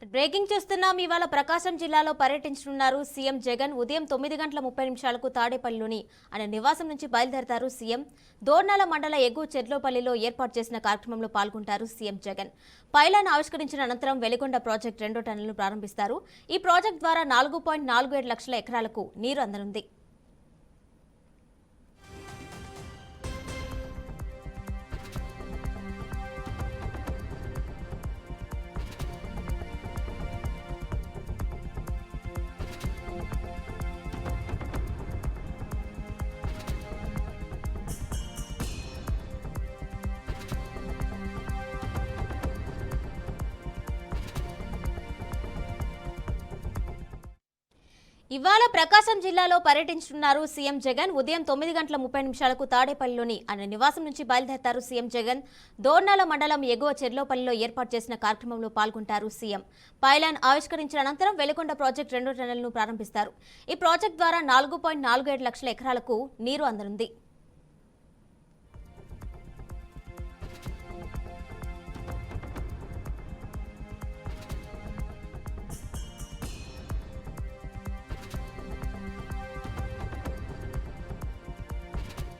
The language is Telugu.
బ్రేకింగ్ చూస్తున్నాం. ఇవాళ ప్రకాశం జిల్లాలో పర్యటించనున్నారు సీఎం జగన్. ఉదయం 9:30 తాడేపల్లిలోని ఆయన నివాసం నుంచి బయలుదేరతారు సీఎం. దోర్నాల మండల ఎగువ చెర్లోపల్లిలో ఏర్పాటు చేసిన కార్యక్రమంలో పాల్గొంటారు సీఎం జగన్. పైలాన్ ఆవిష్కరించిన అనంతరం వెలిగొండ ప్రాజెక్టు 2వ టన్నెల్ను ప్రారంభిస్తారు. ఈ ప్రాజెక్టు ద్వారా 4.47 లక్షల ఎకరాలకు నీరు అందనుంది. ఇవాళ ప్రకాశం జిల్లాలో పర్యటించనున్నారు సీఎం జగన్. ఉదయం 9:30 తాడేపల్లిలోని ఆయన నివాసం నుంచి బయలుదేరతారు సీఎం జగన్. దోర్నాల మండలం ఎగువ చెర్లోపల్లిలో ఏర్పాటు చేసిన కార్యక్రమంలో పాల్గొంటారు సీఎం. పైలాన్ ఆవిష్కరించిన అనంతరం వెలిగొండ ప్రాజెక్టు 2వ టన్నెల్ను ప్రారంభిస్తారు. ఈ ప్రాజెక్టు ద్వారా 4.47 లక్షల ఎకరాలకు నీరు అందనుంది.